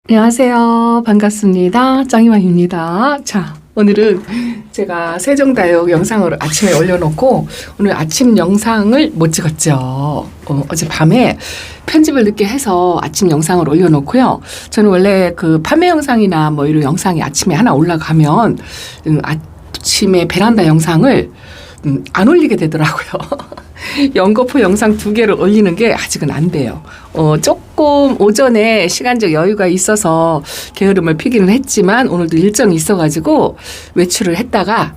안녕하세요. 반갑습니다. 짱이맘입니다. 자, 오늘은 제가 세종다육 영상을 아침에 올려놓고 오늘 아침 영상을 못 찍었죠. 어젯밤에 편집을 늦게 해서 아침 영상을 올려놓고요. 저는 원래 그 판매 영상이나 뭐 이런 영상이 아침에 하나 올라가면 아침에 베란다 영상을 안 올리게 되더라고요. 연거푸 영상 2개를 올리는 게 아직은 안 돼요. 조금 오전에 시간적 여유가 있어서 게으름을 피기는 했지만 오늘도 일정이 있어가지고 외출을 했다가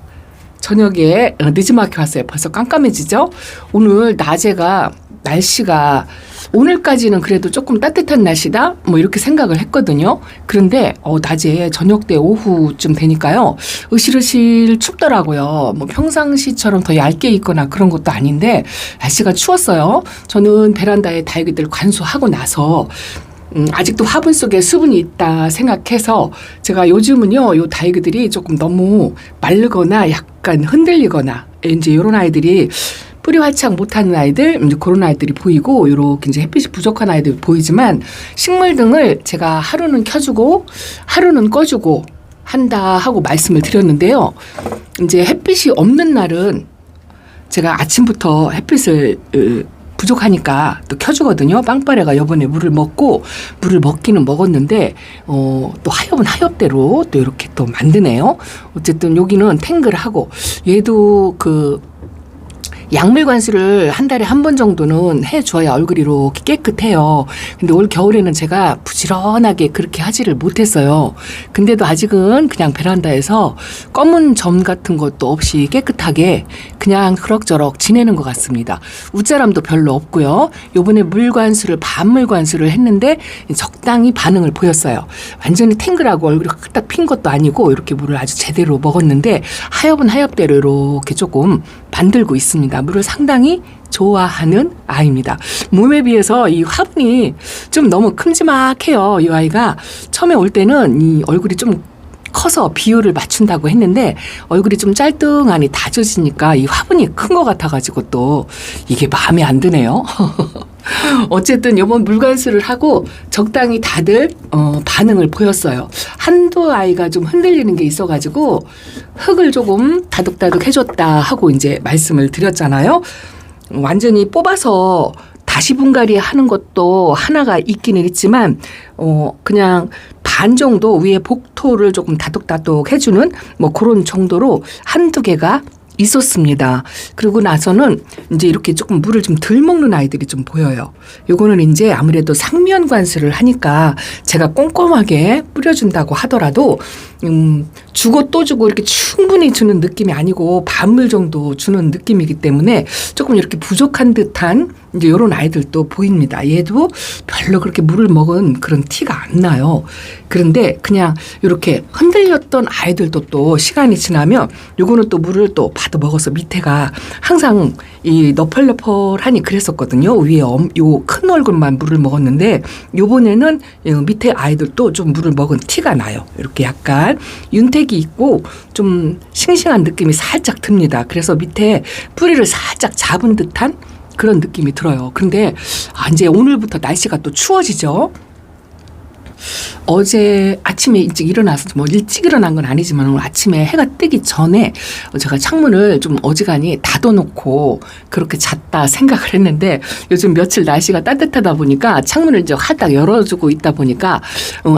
저녁에 늦지막히 왔어요. 벌써 깜깜해지죠? 오늘 낮에가 날씨가 오늘까지는 그래도 조금 따뜻한 날씨다 뭐 이렇게 생각을 했거든요. 그런데 낮에 저녁 때 오후쯤 되니까요 으실으실 춥더라고요. 뭐 평상시처럼 더 얇게 입거나 그런 것도 아닌데 날씨가 추웠어요. 저는 베란다에 다육이들 관수하고 나서 아직도 화분 속에 수분이 있다 생각해서 제가 요즘은요 요 다육이들이 조금 너무 마르거나 약간 흔들리거나 이제 이런 아이들이 뿌리 활착 못하는 아이들, 이제 그런 아이들이 보이고, 이렇게 이제 햇빛이 부족한 아이들이 보이지만, 식물 등을 제가 하루는 켜주고, 하루는 꺼주고 한다 하고 말씀을 드렸는데요. 이제 햇빛이 없는 날은 제가 아침부터 햇빛을 부족하니까 또 켜주거든요. 빵빠레가 요번에 물을 먹기는 먹었는데, 또 하엽은 하엽대로 또 이렇게 또 만드네요. 어쨌든 여기는 탱글하고, 얘도 약물 관수를 한 달에 한 번 정도는 해줘야 얼굴이 이렇게 깨끗해요. 근데 올 겨울에는 제가 부지런하게 그렇게 하지를 못했어요. 근데도 아직은 그냥 베란다에서 검은 점 같은 것도 없이 깨끗하게 그냥 그럭저럭 지내는 것 같습니다. 웃자람도 별로 없고요. 요번에 물 관수를 반물 관수를 했는데 적당히 반응을 보였어요. 완전히 탱글하고 얼굴이 딱 핀 것도 아니고 이렇게 물을 아주 제대로 먹었는데 하엽은 하엽대로 이렇게 조금 만들고 있습니다. 물을 상당히 좋아하는 아이입니다. 몸에 비해서 이 화분이 좀 너무 큼지막해요. 이 아이가 처음에 올 때는 이 얼굴이 좀 커서 비율을 맞춘다고 했는데 얼굴이 좀 짤뚱하니 다져지니까 이 화분이 큰 것 같아가지고 또 이게 마음에 안 드네요. 어쨌든 이번 물관수를 하고 적당히 다들 반응을 보였어요. 한두 아이가 좀 흔들리는 게 있어가지고 흙을 조금 다독다독 해줬다 하고 이제 말씀을 드렸잖아요. 완전히 뽑아서 다시 분갈이 하는 것도 하나가 있기는 있지만 그냥 반 정도 위에 복토를 조금 다독다독 해주는 뭐 그런 정도로 한두 개가 있었습니다. 그리고 나서는 이제 이렇게 조금 물을 좀 덜 먹는 아이들이 좀 보여요. 요거는 이제 아무래도 상면 관수를 하니까 제가 꼼꼼하게 뿌려준다고 하더라도 주고 또 주고 이렇게 충분히 주는 느낌이 아니고 반물 정도 주는 느낌이기 때문에 조금 이렇게 부족한 듯한 이제 이런 아이들도 보입니다. 얘도 별로 그렇게 물을 먹은 그런 티가 안 나요. 그런데 그냥 이렇게 흔들렸던 아이들도 또 시간이 지나면 요거는 또 물을 또 받아 먹어서 밑에가 항상 이 너펄너펄하니 그랬었거든요. 위에 요 큰 얼굴만 물을 먹었는데 요번에는 밑에 아이들도 좀 물을 먹은 티가 나요. 이렇게 약간 윤택이 있고 좀 싱싱한 느낌이 살짝 듭니다. 그래서 밑에 뿌리를 살짝 잡은 듯한 그런 느낌이 들어요. 근데 이제 오늘부터 날씨가 또 추워지죠. 어제 아침에 일찍 일어나서 뭐 일찍 일어난 건 아니지만 오늘 아침에 해가 뜨기 전에 제가 창문을 좀 어지간히 닫아놓고 그렇게 잤다 생각을 했는데 요즘 며칠 날씨가 따뜻하다 보니까 창문을 이제 활짝 열어주고 있다 보니까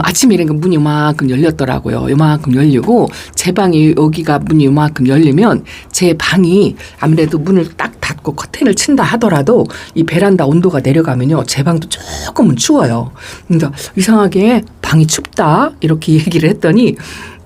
아침에 이런 문이 요만큼 열렸더라고요. 요만큼 열리고 제 방이 여기가 문이 요만큼 열리면 제 방이 아무래도 문을 딱 닫고 커튼을 친다 하더라도 이 베란다 온도가 내려가면요 제 방도 조금은 추워요. 근데 이상하게 방이 춥다 이렇게 얘기를 했더니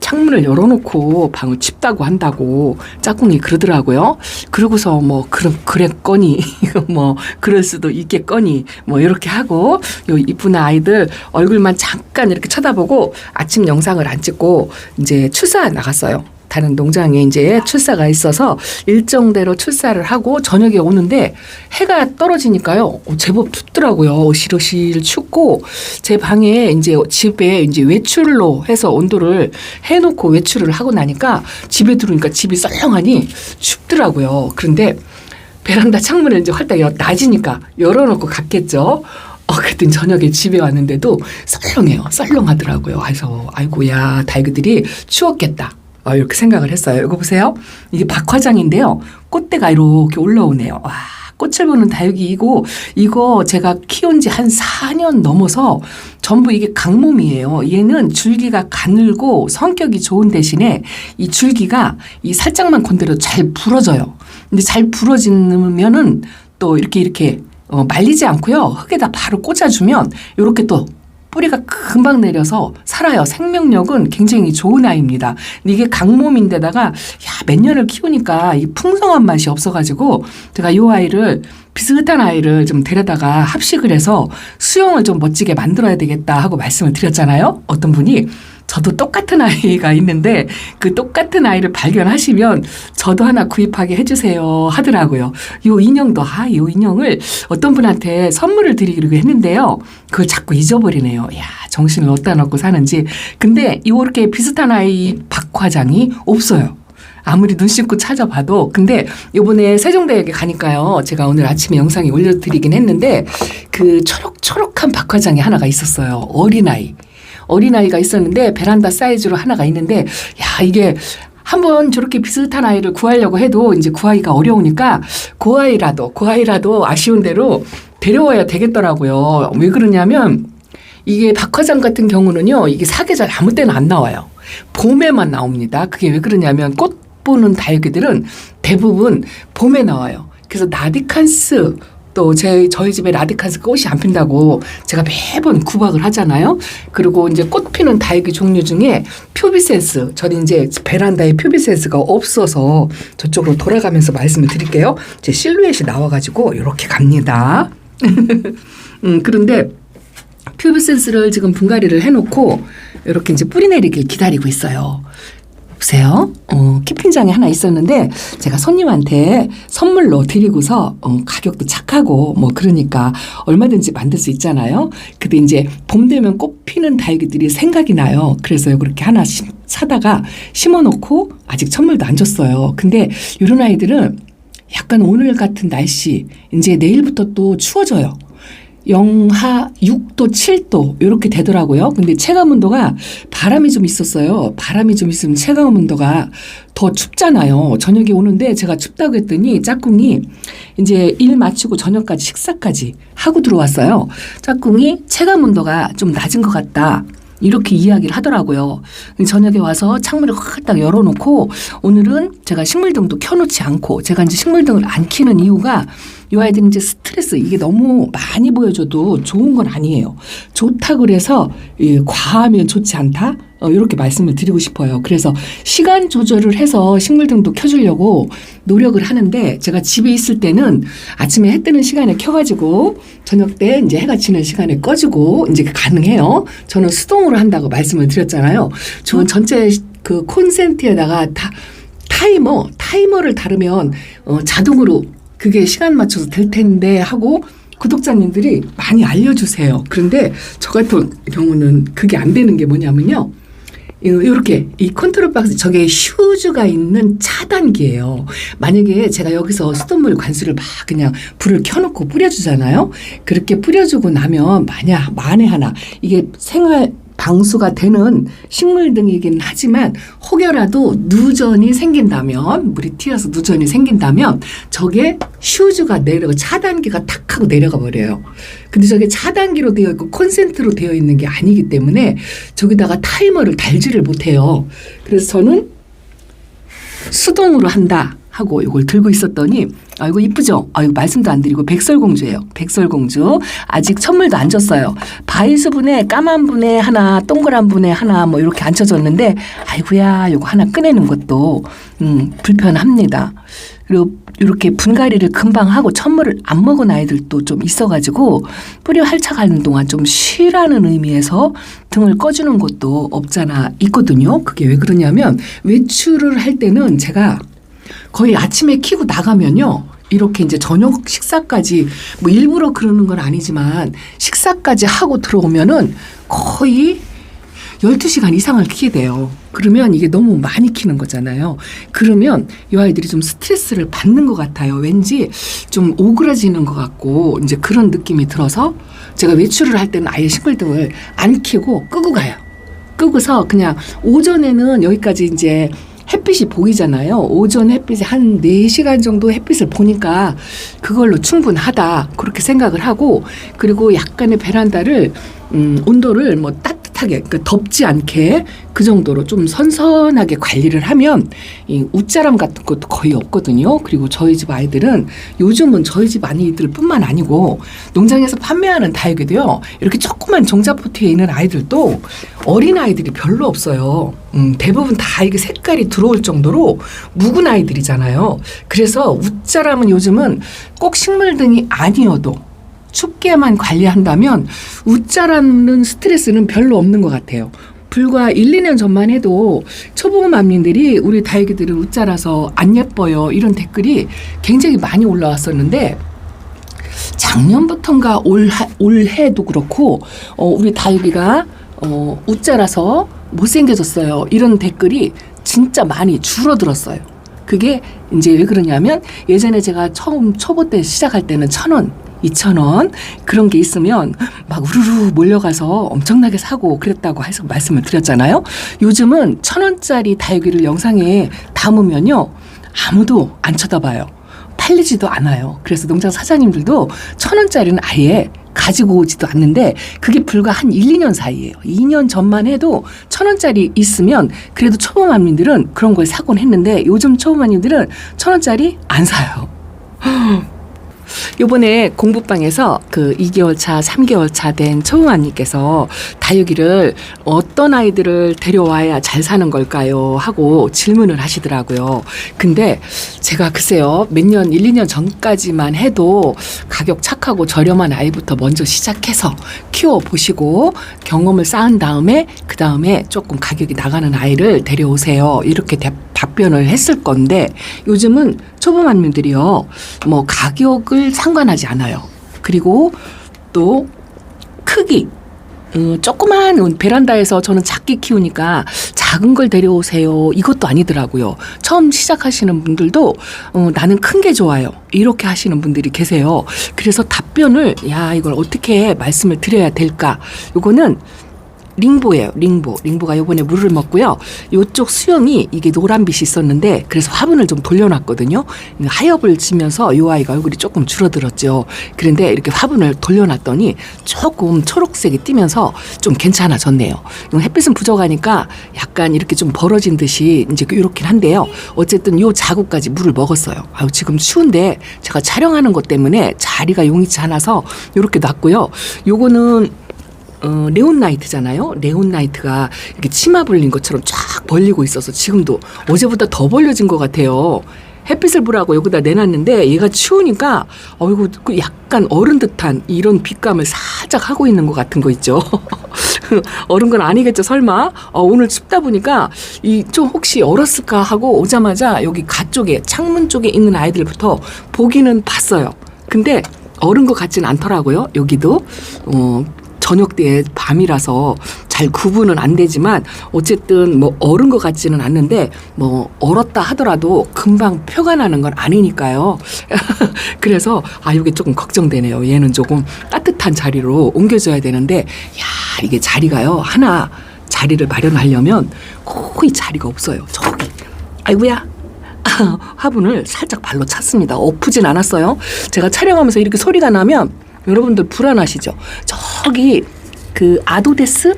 창문을 열어놓고 방을 춥다고 한다고 짝꿍이 그러더라고요. 그러고서 뭐 그랬거니 뭐 그럴 수도 있겠거니 뭐 이렇게 하고 요 이쁜 아이들 얼굴만 잠깐 이렇게 쳐다보고 아침 영상을 안 찍고 이제 출사 나갔어요. 다른 농장에 이제 출사가 있어서 일정대로 출사를 하고 저녁에 오는데 해가 떨어지니까요. 제법 춥더라고요. 어실어실 춥고 제 방에 이제 집에 이제 외출로 해서 온도를 해놓고 외출을 하고 나니까 집에 들어오니까 집이 썰렁하니 춥더라고요. 그런데 베란다 창문을 이제 활짝 낮이니까 열어놓고 갔겠죠. 그랬더니 저녁에 집에 왔는데도 썰렁해요. 썰렁하더라고요. 그래서 아이고야 다육이들이 추웠겠다. 이렇게 생각을 했어요. 이거 보세요. 이게 박화장인데요. 꽃대가 이렇게 올라오네요. 와, 꽃을 보는 다육이고 이거 제가 키운 지 한 4년 넘어서 전부 이게 강몸이에요. 얘는 줄기가 가늘고 성격이 좋은 대신에 이 줄기가 이 살짝만 건드려도 잘 부러져요. 근데 잘 부러지면은 또 이렇게 말리지 않고요. 흙에다 바로 꽂아주면 이렇게 또 뿌리가 금방 내려서 살아요. 생명력은 굉장히 좋은 아이입니다. 근데 이게 강몸인데다가 몇 년을 키우니까 이 풍성한 맛이 없어가지고 제가 이 아이를 비슷한 아이를 좀 데려다가 합식을 해서 수영을 좀 멋지게 만들어야 되겠다 하고 말씀을 드렸잖아요. 어떤 분이 저도 똑같은 아이가 있는데 그 똑같은 아이를 발견하시면 저도 하나 구입하게 해주세요 하더라고요. 이 인형을 어떤 분한테 선물을 드리기로 했는데요. 그걸 자꾸 잊어버리네요. 야, 정신을 어디다 놓고 사는지. 근데 이렇게 비슷한 아이 박화장이 없어요. 아무리 눈 씻고 찾아봐도. 근데 이번에 세종대학에 가니까요. 제가 오늘 아침에 영상에 올려드리긴 했는데 그 초록초록한 박화장이 하나가 있었어요. 어린아이가 있었는데 베란다 사이즈로 하나가 있는데 이게 한번 저렇게 비슷한 아이를 구하려고 해도 이제 구하기가 어려우니까 그 아이라도 아쉬운 대로 데려와야 되겠더라고요. 왜 그러냐면 이게 박화장 같은 경우는요. 이게 사계절 아무 때나 안 나와요. 봄에만 나옵니다. 그게 왜 그러냐면 꽃 보는 다육이들은 대부분 봄에 나와요. 그래서 라디칸스 또 저희 집에 라디칸스 꽃이 안 핀다고 제가 매번 구박을 하잖아요. 그리고 이제 꽃 피는 다육이 종류 중에 퓨비센스, 저는 이제 베란다에 퓨비센스가 없어서 저쪽으로 돌아가면서 말씀을 드릴게요. 제 실루엣이 나와가지고 이렇게 갑니다. 그런데 퓨비센스를 지금 분갈이를 해놓고 이렇게 이제 뿌리 내리길 기다리고 있어요. 보세요. 키핑장에 하나 있었는데 제가 손님한테 선물로 드리고서 가격도 착하고 그러니까 얼마든지 만들 수 있잖아요. 근데 이제 봄 되면 꽃 피는 다육이들이 생각이 나요. 그래서 그렇게 하나 사다가 심어놓고 아직 선물도 안 줬어요. 근데 이런 아이들은 약간 오늘 같은 날씨 이제 내일부터 또 추워져요. 영하 6도, 7도 이렇게 되더라고요. 근데 체감 온도가 바람이 좀 있었어요. 바람이 좀 있으면 체감 온도가 더 춥잖아요. 저녁에 오는데 제가 춥다고 했더니 짝꿍이 이제 일 마치고 저녁까지 식사까지 하고 들어왔어요. 짝꿍이 체감 온도가 좀 낮은 것 같다. 이렇게 이야기를 하더라고요. 저녁에 와서 창문을 확 딱 열어놓고 오늘은 제가 식물등도 켜놓지 않고 제가 이제 식물등을 안 켜는 이유가 이 아이들은 이제 스트레스 이게 너무 많이 보여줘도 좋은 건 아니에요. 좋다 그래서 과하면 좋지 않다. 이렇게 말씀을 드리고 싶어요. 그래서 시간 조절을 해서 식물등도 켜주려고 노력을 하는데 제가 집에 있을 때는 아침에 해 뜨는 시간에 켜가지고 저녁 때 이제 해가 지는 시간에 꺼주고 이제 가능해요. 저는 수동으로 한다고 말씀을 드렸잖아요. 저는 전체 그 콘센트에다가 타이머를 다르면 자동으로 그게 시간 맞춰서 될 텐데 하고 구독자님들이 많이 알려주세요. 그런데 저 같은 경우는 그게 안 되는 게 뭐냐면요. 이렇게 이 컨트롤 박스 저게 휴즈가 있는 차단기예요. 만약에 제가 여기서 수돗물 관수를 막 그냥 불을 켜놓고 뿌려주잖아요. 그렇게 뿌려주고 나면 만에 하나 이게 생활 방수가 되는 식물등이긴 하지만 혹여라도 누전이 생긴다면 물이 튀어서 누전이 생긴다면 저게 휴즈가 차단기가 탁 하고 내려가 버려요. 근데 저게 차단기로 되어 있고 콘센트로 되어 있는 게 아니기 때문에 저기다가 타이머를 달지를 못해요. 그래서 저는 수동으로 한다 하고 이걸 들고 있었더니 이거 이쁘죠? 이거 말씀도 안 드리고 백설공주예요. 백설공주. 아직 선물도 안 줬어요. 바위수분에 까만 분에 하나, 동그란 분에 하나 이렇게 앉혀졌는데 아이고야 이거 하나 꺼내는 것도 불편합니다. 그리고 이렇게 분갈이를 금방 하고 천물을 안 먹은 아이들도 좀 있어가지고 뿌리 활착하는 동안 좀 쉬라는 의미에서 등을 꺼주는 것도 없잖아 있거든요. 그게 왜 그러냐면 외출을 할 때는 제가 거의 아침에 키고 나가면요. 이렇게 이제 저녁 식사까지 일부러 그러는 건 아니지만 식사까지 하고 들어오면은 거의 12시간 이상을 키게 돼요. 그러면 이게 너무 많이 키는 거잖아요. 그러면 이 아이들이 좀 스트레스를 받는 것 같아요. 왠지 좀 오그라지는 것 같고 이제 그런 느낌이 들어서 제가 외출을 할 때는 아예 식물등을 안 켜고 끄고 가요. 끄고서 그냥 오전에는 여기까지 이제 햇빛이 보이잖아요. 오전 햇빛이 한 4시간 정도 햇빛을 보니까 그걸로 충분하다. 그렇게 생각을 하고 그리고 약간의 베란다를 온도를 뭐 따뜻하게 그러니까 덥지 않게 그 정도로 좀 선선하게 관리를 하면 이 웃자람 같은 것도 거의 없거든요. 그리고 저희 집 아이들은 요즘은 저희 집 아이들뿐만 아니고 농장에서 판매하는 다육이도요. 이렇게 조그만 종자포트에 있는 아이들도 어린 아이들이 별로 없어요. 대부분 다 이게 색깔이 들어올 정도로 묵은 아이들이잖아요. 그래서 웃자람은 요즘은 꼭 식물등이 아니어도 춥게만 관리한다면 웃자라는 스트레스는 별로 없는 것 같아요. 불과 1, 2년 전만 해도 초보 맘님들이 우리 다육이들은 웃자라서 안 예뻐요. 이런 댓글이 굉장히 많이 올라왔었는데 작년부터인가 올해도 그렇고 우리 다육이가 웃자라서 못생겨졌어요. 이런 댓글이 진짜 많이 줄어들었어요. 그게 이제 왜 그러냐면 예전에 제가 처음 초보 때 시작할 때는 1,000원 2,000원 그런 게 있으면 막 우르르 몰려가서 엄청나게 사고 그랬다고 해서 말씀을 드렸잖아요. 요즘은 1,000원짜리 다육이를 영상에 담으면요. 아무도 안 쳐다봐요. 팔리지도 않아요. 그래서 농장 사장님들도 1,000원짜리는 아예 가지고 오지도 않는데 그게 불과 한 1, 2년 사이예요. 2년 전만 해도 1,000원짜리 있으면 그래도 초보맘님들은 그런 걸 사곤 했는데 요즘 초보맘님들은 1,000원짜리 안 사요. 요번에 공부방에서 그 2개월 차, 3개월 차 된 초보맘님께서 다육이를 어떤 아이들을 데려와야 잘 사는 걸까요? 하고 질문을 하시더라고요. 근데 제가 글쎄요, 몇 년, 1, 2년 전까지만 해도 가격 착하고 저렴한 아이부터 먼저 시작해서 키워보시고 경험을 쌓은 다음에 그 다음에 조금 가격이 나가는 아이를 데려오세요. 이렇게 답변을 했을 건데 요즘은 초보맘님들이요, 뭐 가격을 상관하지 않아요. 그리고 또 크기, 조그만 베란다에서 저는 작게 키우니까 작은 걸 데려오세요. 이것도 아니더라고요. 처음 시작하시는 분들도 나는 큰 게 좋아요. 이렇게 하시는 분들이 계세요. 그래서 답변을 이걸 어떻게 말씀을 드려야 될까? 요거는 링보예요. 링보가 요번에 물을 먹고요. 요쪽 수영이 이게 노란빛이 있었는데 그래서 화분을 좀 돌려놨거든요. 하엽을 지면서 요 아이가 얼굴이 조금 줄어들었죠. 그런데 이렇게 화분을 돌려놨더니 조금 초록색이 띄면서 좀 괜찮아졌네요. 햇빛은 부족하니까 약간 이렇게 좀 벌어진 듯이 이제 이렇긴 한데요. 어쨌든 요 자구까지 물을 먹었어요. 지금 추운데 제가 촬영하는 것 때문에 자리가 용이치 않아서 이렇게 놨고요. 요거는 레온나이트잖아요. 레온나이트가 이렇게 치마 벌린 것처럼 쫙 벌리고 있어서 지금도 어제보다 더 벌려진 것 같아요. 햇빛을 보라고 여기다 내놨는데 얘가 추우니까 이거 약간 얼은 듯한 이런 빛감을 살짝 하고 있는 것 같은 거 있죠. 얼은 건 아니겠죠, 설마. 오늘 춥다 보니까 좀 혹시 얼었을까 하고 오자마자 여기 가쪽에 창문 쪽에 있는 아이들부터 보기는 봤어요. 근데 얼은 것 같지는 않더라고요. 여기도 저녁 때 밤이라서 잘 구분은 안 되지만 어쨌든 뭐 얼은 것 같지는 않는데 뭐 얼었다 하더라도 금방 표가 나는 건 아니니까요. 그래서 이게 조금 걱정되네요. 얘는 조금 따뜻한 자리로 옮겨줘야 되는데 이게 자리가요. 하나 자리를 마련하려면 거의 자리가 없어요. 저기 아이고야. 화분을 살짝 발로 찼습니다. 엎으진 않았어요. 제가 촬영하면서 이렇게 소리가 나면 여러분들 불안하시죠? 저기 그 아도데스?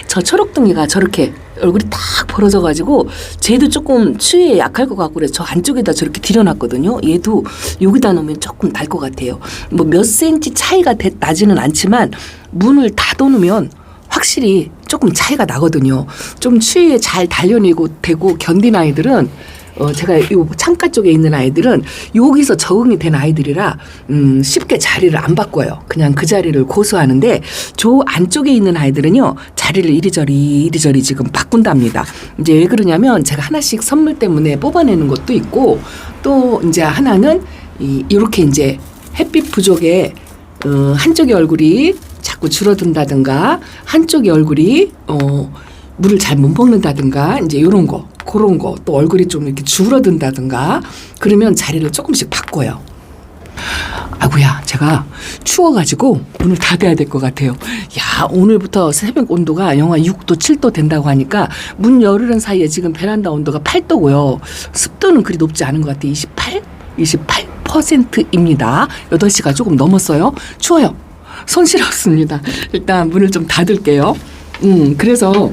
저 초록둥이가 저렇게 얼굴이 딱 벌어져가지고 쟤도 조금 추위에 약할 것 같고 그래서 저 안쪽에다 저렇게 들여놨거든요. 얘도 여기다 놓으면 조금 날 것 같아요. 뭐 몇 센치 차이가 나지는 않지만 문을 닫아놓으면 확실히 조금 차이가 나거든요. 좀 추위에 잘 단련이고 되고 견딘 아이들은 제가 요 창가 쪽에 있는 아이들은 여기서 적응이 된 아이들이라 쉽게 자리를 안 바꿔요. 그냥 그 자리를 고수하는데 저 안쪽에 있는 아이들은요 자리를 이리저리 지금 바꾼답니다. 이제 왜 그러냐면 제가 하나씩 선물 때문에 뽑아내는 것도 있고 또 이제 하나는 이렇게 이제 햇빛 부족에 한쪽의 얼굴이 자꾸 줄어든다든가 한쪽의 얼굴이 물을 잘 못 먹는다든가 이제 이런 거 그런 거 또 얼굴이 좀 이렇게 줄어든다든가 그러면 자리를 조금씩 바꿔요. 아이고야 제가 추워가지고 문을 닫아야 될 것 같아요. 야 오늘부터 새벽 온도가 영하 6도 7도 된다고 하니까 문 열으는 사이에 지금 베란다 온도가 8도고요. 습도는 그리 높지 않은 것 같아요. 28%입니다. 8시가 조금 넘었어요. 추워요. 손시렵습니다. 일단 문을 좀 닫을게요. 그래서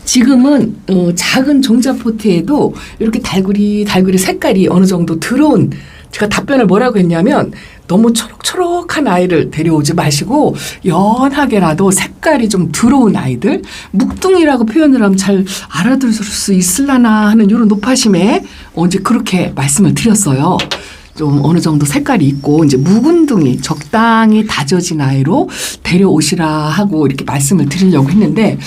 지금은 작은 종자포트에도 이렇게 달구리 색깔이 어느 정도 들어온 제가 답변을 뭐라고 했냐면 너무 초록초록한 아이를 데려오지 마시고 연하게라도 색깔이 좀 들어온 아이들 묵둥이라고 표현을 하면 잘 알아들을 수 있으려나 하는 이런 높아심에 이제 그렇게 말씀을 드렸어요. 좀 어느 정도 색깔이 있고 이제 묵은둥이 적당히 다져진 아이로 데려오시라 하고 이렇게 말씀을 드리려고 했는데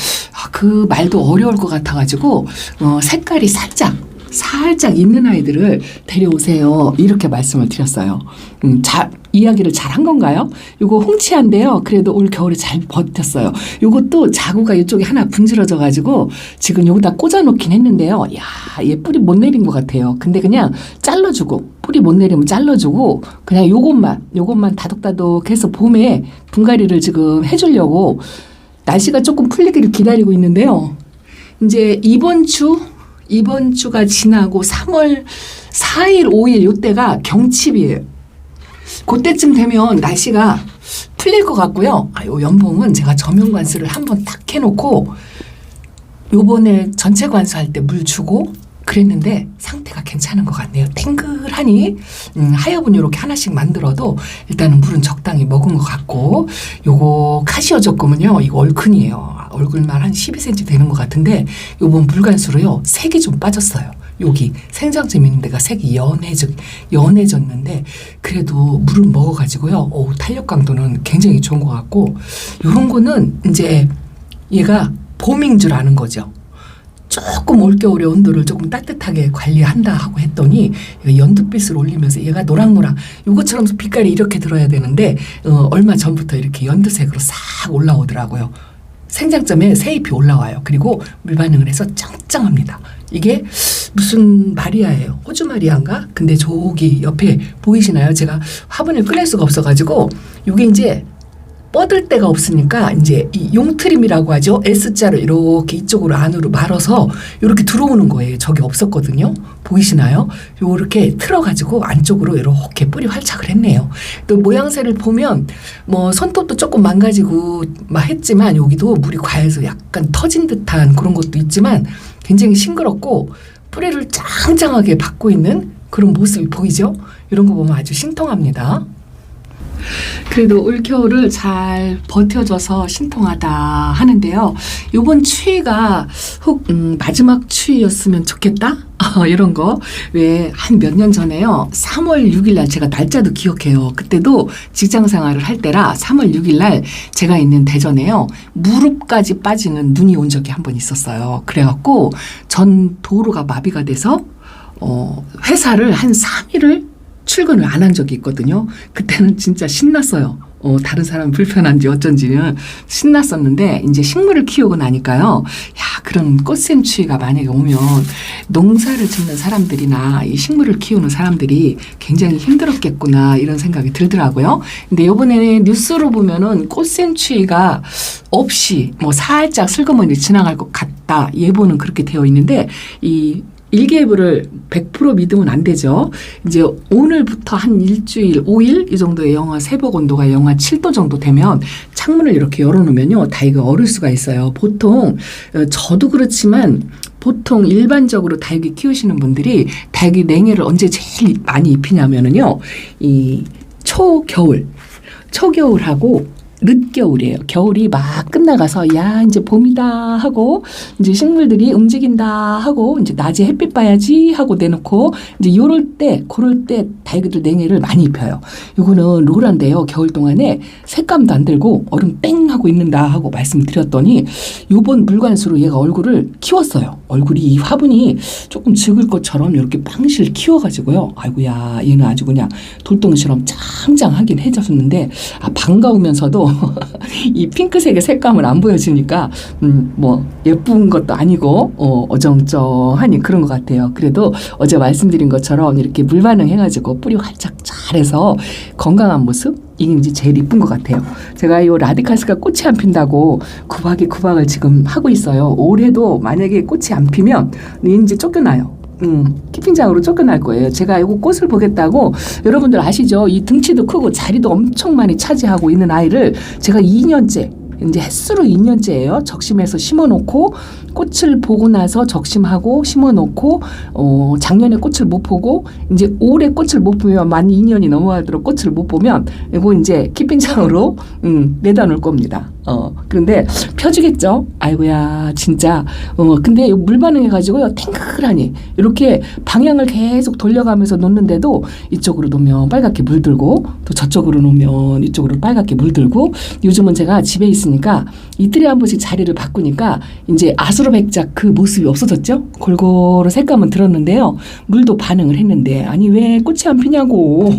그 말도 어려울 것 같아가지고 색깔이 살짝 있는 아이들을 데려오세요. 이렇게 말씀을 드렸어요. 이야기를 잘 한 건가요? 이거 홍치한데요. 그래도 올 겨울에 잘 버텼어요. 이것도 자구가 이쪽에 하나 분질러져 가지고 지금 여기다 꽂아놓긴 했는데요. 야, 얘 뿌리 못 내린 것 같아요. 근데 그냥 잘라주고 뿌리 못 내리면 잘라주고 그냥 요것만 다독다독해서 봄에 분갈이를 지금 해주려고 날씨가 조금 풀리기를 기다리고 있는데요. 이제 이번 주가 지나고 3월 4일, 5일 요때가 경칩이에요. 그때쯤 되면 날씨가 풀릴 것 같고요. 요 연봉은 제가 저면 관수를 한번 딱 해놓고 요번에 전체 관수할 때 물 주고 그랬는데 상태가 괜찮은 것 같네요. 탱글하니 하여분 이렇게 하나씩 만들어도 일단은 물은 적당히 먹은 것 같고 요거 카시오 조금은요. 이거 얼큰이에요. 얼굴만 한 12cm 되는 것 같은데 요번 물관수로요. 색이 좀 빠졌어요. 여기 생장점 있는 데가 색이 연해졌는데 그래도 물을 먹어가지고요. 탄력 강도는 굉장히 좋은 것 같고 요런 거는 이제 얘가 봄인 줄 아는 거죠. 조금 올겨울의 온도를 조금 따뜻하게 관리한다 하고 했더니 연두빛을 올리면서 얘가 노랑노랑 이것처럼 빛깔이 이렇게 들어야 되는데 얼마 전부터 이렇게 연두색으로 싹 올라오더라고요. 생장점에 새잎이 올라와요. 그리고 물반응을 해서 짱짱합니다. 이게 무슨 마리아예요. 호주 마리아인가? 근데 저기 옆에 보이시나요? 제가 화분을 꺼낼 수가 없어가지고 이게 이제 뻗을 데가 없으니까 이제 이 용트림이라고 하죠. S자로 이렇게 이쪽으로 안으로 말아서 이렇게 들어오는 거예요. 저기 없었거든요. 보이시나요? 요렇게 틀어가지고 안쪽으로 이렇게 뿌리 활착을 했네요. 또 모양새를 보면 뭐 손톱도 조금 망가지고 막 했지만 여기도 물이 과해서 약간 터진 듯한 그런 것도 있지만 굉장히 싱그럽고 뿌리를 짱짱하게 받고 있는 그런 모습이 보이죠? 이런 거 보면 아주 신통합니다. 그래도 올겨울을 잘 버텨줘서 신통하다 하는데요. 이번 추위가 마지막 추위였으면 좋겠다? 이런 거. 왜 한 몇 년 전에요. 3월 6일 날 제가 날짜도 기억해요. 그때도 직장 생활을 할 때라 3월 6일 날 제가 있는 대전에요. 무릎까지 빠지는 눈이 온 적이 한 번 있었어요. 그래갖고 전 도로가 마비가 돼서 회사를 한 3일을 출근을 안 한 적이 있거든요. 그때는 진짜 신났어요. 다른 사람 불편한지 어쩐지는 신났었는데 이제 식물을 키우고 나니까요. 야, 그런 꽃샘 추위가 만약에 오면 농사를 짓는 사람들이나 이 식물을 키우는 사람들이 굉장히 힘들었겠구나 이런 생각이 들더라고요. 근데 이번에 뉴스로 보면은 꽃샘 추위가 없이 뭐 살짝 슬그머니 지나갈 것 같다. 예보는 그렇게 되어 있는데 이 일기예보를 100% 믿으면 안 되죠. 이제 오늘부터 한 일주일, 5일 이 정도의 영하 새벽 온도가 영하 7도 정도 되면 창문을 이렇게 열어놓으면요. 다육이 얼을 수가 있어요. 보통 저도 그렇지만 보통 일반적으로 다육이 키우시는 분들이 다육이 냉해를 언제 제일 많이 입히냐면은요. 이 초겨울하고 늦겨울이에요. 겨울이 막 끝나가서 야 이제 봄이다 하고 이제 식물들이 움직인다 하고 이제 낮에 햇빛 봐야지 하고 내놓고 이제 그럴 때 다육이들 냉해를 많이 입혀요. 이거는 롤한데요. 겨울 동안에 색감도 안 들고 얼음 땡 하고 있는다 하고 말씀드렸더니 요번 물관수로 얘가 얼굴을 키웠어요. 얼굴이 이 화분이 조금 적을 것처럼 이렇게 빵실 키워가지고요. 아이고야 얘는 아주 그냥 돌덩이처럼 짱짱하긴 해졌는데 반가우면서도 이 핑크색의 색감을 안 보여주니까 뭐 예쁜 것도 아니고 어정쩡하니 그런 것 같아요. 그래도 어제 말씀드린 것처럼 이렇게 물 반응해가지고 뿌리 활짝 잘해서 건강한 모습 이게 이제 제일 이쁜 것 같아요. 제가 이 라디카스가 꽃이 안 핀다고 구박을 지금 하고 있어요. 올해도 만약에 꽃이 안 피면 이제 쫓겨나요. 키핑장으로 쫓겨날 거예요. 제가 이거 꽃을 보겠다고 여러분들 아시죠? 이 등치도 크고 자리도 엄청 많이 차지하고 있는 아이를 제가 2년째 이제 햇수로 2년째예요. 적심해서 심어놓고 꽃을 보고 나서 적심하고 심어놓고 작년에 꽃을 못 보고 이제 올해 꽃을 못 보면 만 2년이 넘어가도록 꽃을 못 보면 이거 이제 키핑장으로 내다 놓을 겁니다. 그런데 펴주겠죠? 아이고야 진짜 근데 물 반응해가지고요 탱글하니 이렇게 방향을 계속 돌려가면서 놓는데도 이쪽으로 놓으면 빨갛게 물들고 또 저쪽으로 놓으면 이쪽으로 빨갛게 물들고 요즘은 제가 집에 있으니까 이틀에 한 번씩 자리를 바꾸니까 이제 아수라백작 그 모습이 없어졌죠? 골고루 색감은 들었는데요 물도 반응을 했는데 아니 왜 꽃이 안 피냐고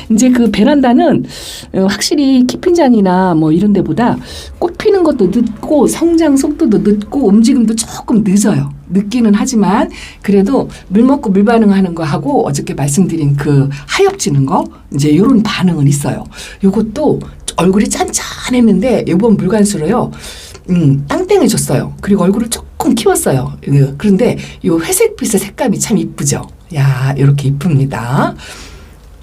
이제 그 베란다는 확실히 키핑장이나 뭐 이런 데보다 꽃 피는 것도 늦고 성장 속도도 늦고 움직임도 조금 늦어요. 늦기는 하지만 그래도 물 먹고 물 반응하는 거 하고 어저께 말씀드린 그 하엽지는 거 이제 이런 반응은 있어요. 요것도 얼굴이 짠짠했는데 이번 물관수로요. 땅땡해졌어요. 그리고 얼굴을 조금 키웠어요. 그런데 요 회색빛의 색감이 참 이쁘죠. 야 이렇게 이쁩니다.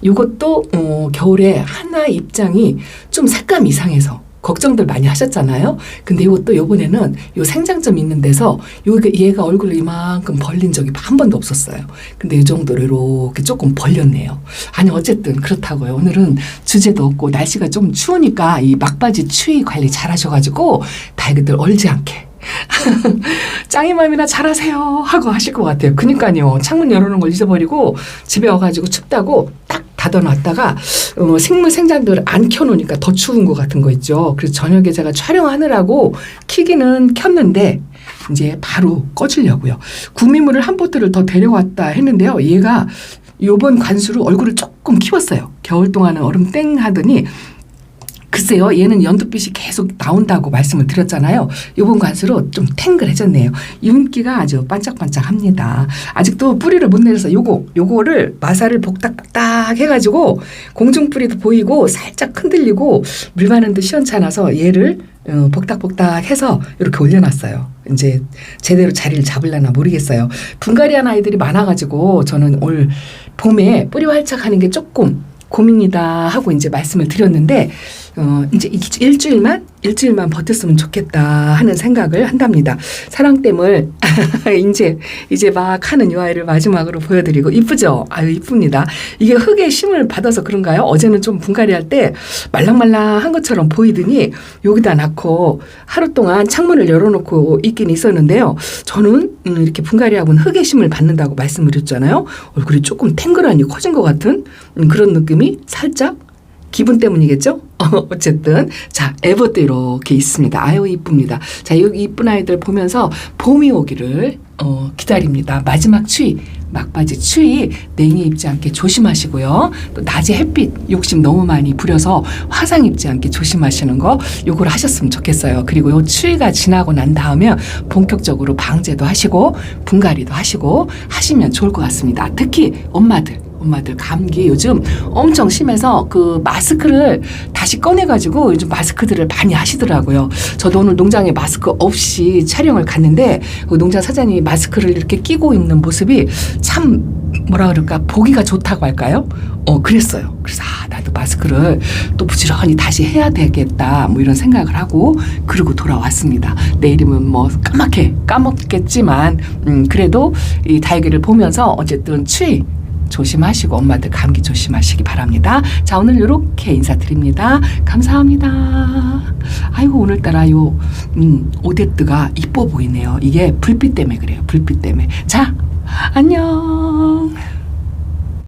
요것도 겨울에 하나 입장이 좀 색감이 이상해서 걱정들 많이 하셨잖아요. 근데 이것도 요번에는 요 생장점 있는 데서 얘가 얼굴을 이만큼 벌린 적이 한 번도 없었어요. 근데 이 정도로 이렇게 조금 벌렸네요. 아니 어쨌든 그렇다고요. 오늘은 주제도 없고 날씨가 좀 추우니까 이 막바지 추위 관리 잘 하셔가지고 다이그들 얼지 않게 짱이맘이나 잘하세요 하고 하실 것 같아요. 그러니까요. 창문 열어놓은 걸 잊어버리고 집에 와가지고 춥다고 딱 닫아놨다가 생물 생장들을 안 켜놓으니까 더 추운 것 같은 거 있죠. 그래서 저녁에 제가 촬영하느라고 켜기는 켰는데 이제 바로 꺼주려고요. 구미물을 한 보트를 더 데려왔다 했는데요. 얘가 요번 관수로 얼굴을 조금 키웠어요. 겨울 동안은 얼음 땡 하더니 글쎄요. 얘는 연두빛이 계속 나온다고 말씀을 드렸잖아요. 이번 관수로 좀 탱글해졌네요. 윤기가 아주 반짝반짝합니다. 아직도 뿌리를 못 내려서 요거를 마사를 복닥복닥 해가지고 공중뿌리도 보이고 살짝 흔들리고 물 많은 듯 시원찮아서 얘를 복닥복닥 해서 이렇게 올려놨어요. 이제 제대로 자리를 잡으려나 모르겠어요. 분갈이한 아이들이 많아가지고 저는 올 봄에 뿌리 활착하는 게 조금 고민이다 하고 이제 말씀을 드렸는데 이제 일주일만 버텼으면 좋겠다 하는 생각을 한답니다. 사랑댐을 이제 막 하는 이 아이를 마지막으로 보여드리고 이쁘죠? 아유 이쁩니다. 이게 흙의 힘을 받아서 그런가요? 어제는 좀 분갈이 할 때 말랑말랑한 것처럼 보이더니 여기다 낳고 하루 동안 창문을 열어놓고 있긴 있었는데요. 저는 이렇게 분갈이하고는 흙의 힘을 받는다고 말씀을 드렸잖아요. 얼굴이 조금 탱글하니 커진 것 같은 그런 느낌이 살짝 기분 때문이겠죠? 어쨌든 자 에버도 이렇게 있습니다. 아유 이쁩니다. 자 여기 이쁜 아이들 보면서 봄이 오기를 기다립니다. 마지막 추위 막바지 추위 냉이 입지 않게 조심하시고요. 또 낮에 햇빛 욕심 너무 많이 부려서 화상 입지 않게 조심하시는 거 요걸 하셨으면 좋겠어요. 그리고 요 추위가 지나고 난 다음에 본격적으로 방제도 하시고 분갈이도 하시고 하시면 좋을 것 같습니다. 특히 엄마들 감기 요즘 엄청 심해서 그 마스크를 다시 꺼내가지고 요즘 마스크들을 많이 하시더라고요. 저도 오늘 농장에 마스크 없이 촬영을 갔는데 그 농장 사장님이 마스크를 이렇게 끼고 있는 모습이 참 뭐라 그럴까 보기가 좋다고 할까요? 그랬어요. 그래서 나도 마스크를 또 부지런히 다시 해야 되겠다 뭐 이런 생각을 하고 그리고 돌아왔습니다. 내일이면 뭐 까먹겠지만 그래도 이 다이기를 보면서 어쨌든 추위 조심하시고 엄마들 감기 조심하시기 바랍니다. 자 오늘 이렇게 인사드립니다. 감사합니다. 아이고 오늘따라 요 오데뜨가 이뻐 보이네요. 이게 불빛 때문에 그래요. 불빛 때문에. 자 안녕.